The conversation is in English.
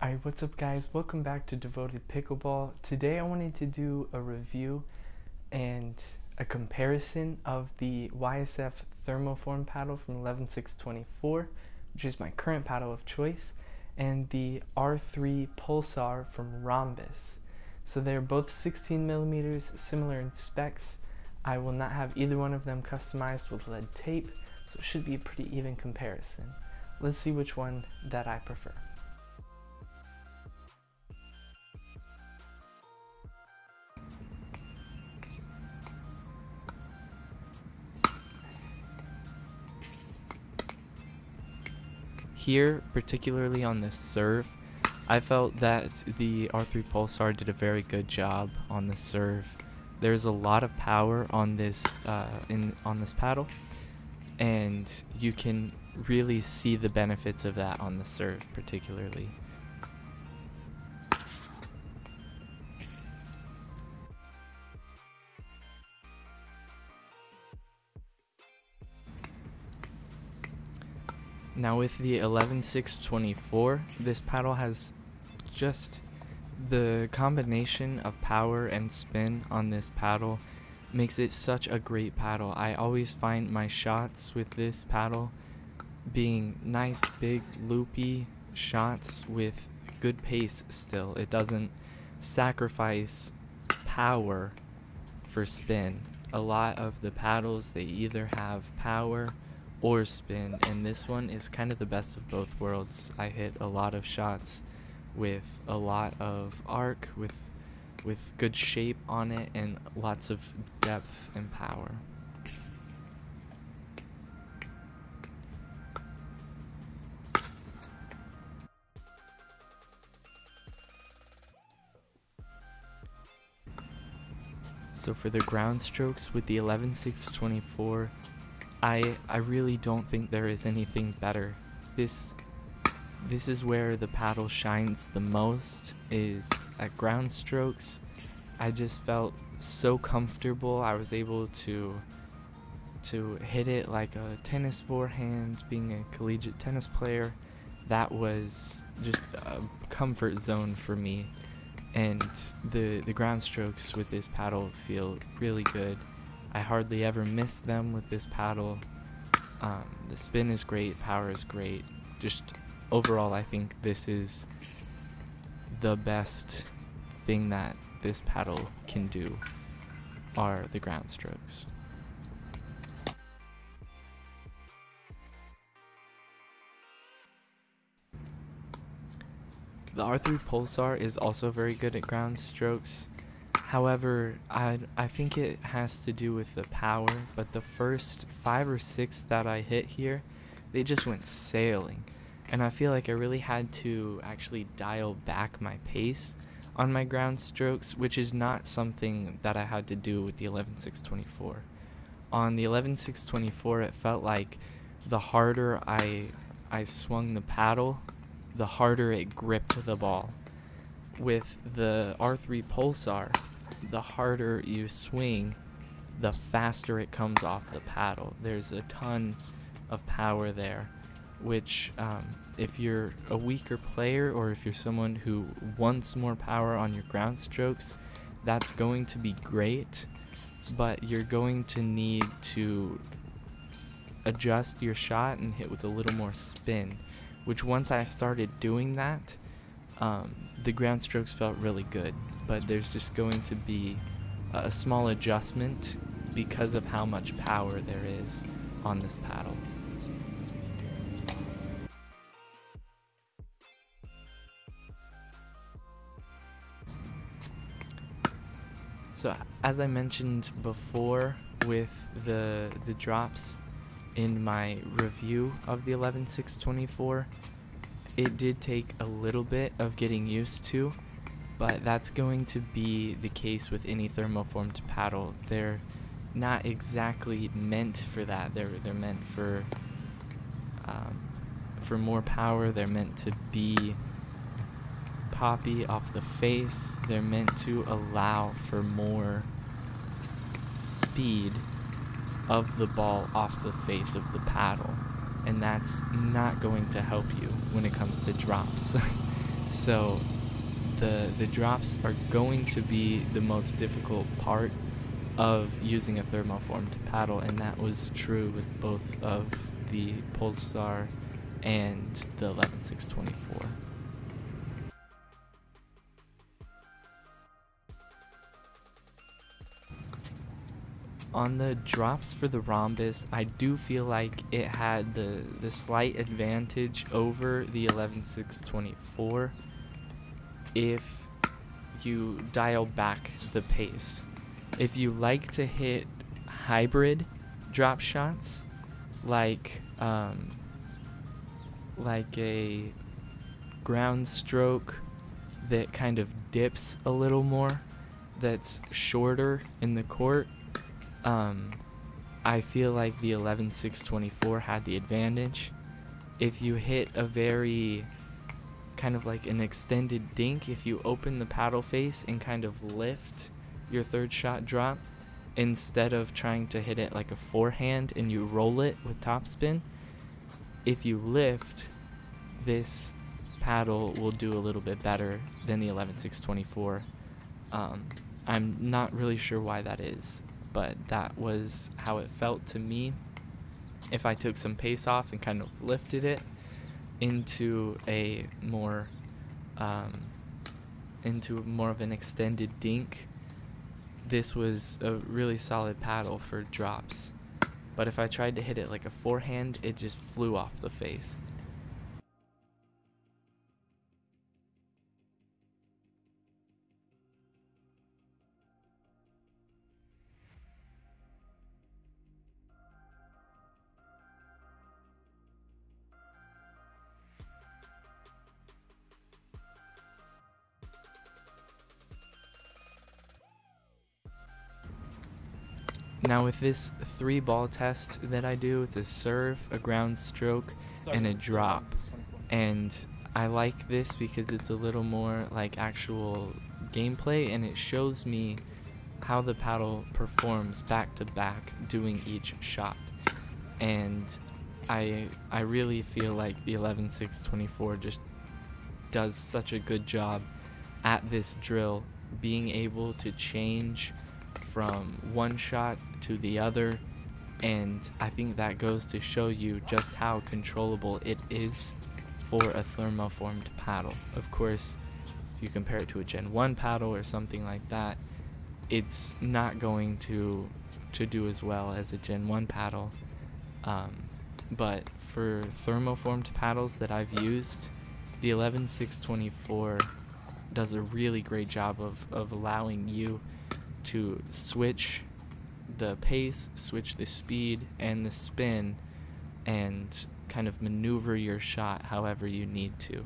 Alright, what's up guys? Welcome back to Devoted Pickleball. Today I wanted to do a review and a comparison of the YSF Thermoformed Paddle from 11Six24, which is my current paddle of choice, and the R3 Pulsar from Rhombus. So they're both 16 millimeters, similar in specs. I will not have either one of them customized with lead tape, so it should be a pretty even comparison. Let's see which one that I prefer. Here, particularly on this serve, I felt that the R3 Pulsar did a very good job on the serve. There's a lot of power on this on this paddle, and you can really see the benefits of that on the serve particularly. Now with the 11Six24, this paddle has just the combination of power and spin on this paddle makes it such a great paddle. I always find my shots with this paddle being nice, big, loopy shots with good pace still. It doesn't sacrifice power for spin. A lot of the paddles, they either have power or spin, and this one is kind of the best of both worlds. I hit a lot of shots with a lot of arc, with good shape on it, and lots of depth and power. So for the ground strokes with the 11Six24, I really don't think there is anything better. This is where the paddle shines the most, is at ground strokes. I just felt so comfortable. I was able to hit it like a tennis forehand, being a collegiate tennis player. That was just a comfort zone for me. And the ground strokes with this paddle feel really good. I hardly ever miss them with this paddle. The spin is great, power is great. Just overall, I think this is the best thing that this paddle can do, are the ground strokes. The R3 Pulsar is also very good at ground strokes. However, I think it has to do with the power, but the first 5 or 6 that I hit here, they just went sailing. And I feel like I really had to actually dial back my pace on my ground strokes, which is not something that I had to do with the 11Six24. On the 11Six24, it felt like the harder I swung the paddle, the harder it gripped the ball. With the R3 Pulsar, the harder you swing, the faster it comes off the paddle. There's a ton of power there, which if you're a weaker player, or if you're someone who wants more power on your ground strokes, that's going to be great, but you're going to need to adjust your shot and hit with a little more spin, which once I started doing that, the ground strokes felt really good, but there's just going to be a small adjustment because of how much power there is on this paddle. So as I mentioned before with the drops in my review of the 11Six24, it did take a little bit of getting used to, but that's going to be the case with any thermoformed paddle. They're not exactly meant for that. They're meant for more power. They're meant to be poppy off the face. They're meant to allow for more speed of the ball off the face of the paddle, and that's not going to help you when it comes to drops. So the drops are going to be the most difficult part of using a thermoformed paddle, and that was true with both of the Pulsar and the 11Six24. On the drops for the rhombus, I do feel like it had the slight advantage over the 11Six24 if you dial back the pace. If you like to hit hybrid drop shots, like a ground stroke that kind of dips a little more, that's shorter in the court, I feel like the 11Six24 had the advantage. If you hit a very kind of like an extended dink, if you open the paddle face and kind of lift your third shot drop instead of trying to hit it like a forehand and you roll it with topspin, if you lift, this paddle will do a little bit better than the 11Six24. I'm not really sure why that is, but that was how it felt to me. If I took some pace off and kind of lifted it into a more of an extended dink, this was a really solid paddle for drops. But if I tried to hit it like a forehand, it just flew off the face. Now with this 3-ball test that I do, it's a serve, a ground stroke, and a drop. And I like this because it's a little more like actual gameplay, and it shows me how the paddle performs back to back doing each shot. And I really feel like the 11Six24 just does such a good job at this drill, being able to change from one shot to the other, and I think that goes to show you just how controllable it is for a thermoformed paddle. Of course, if you compare it to a Gen 1 paddle or something like that, it's not going to do as well as a Gen 1 paddle, but for thermoformed paddles that I've used, the 11Six24 does a really great job of allowing you to switch the pace, switch the speed and the spin, and kind of maneuver your shot however you need to.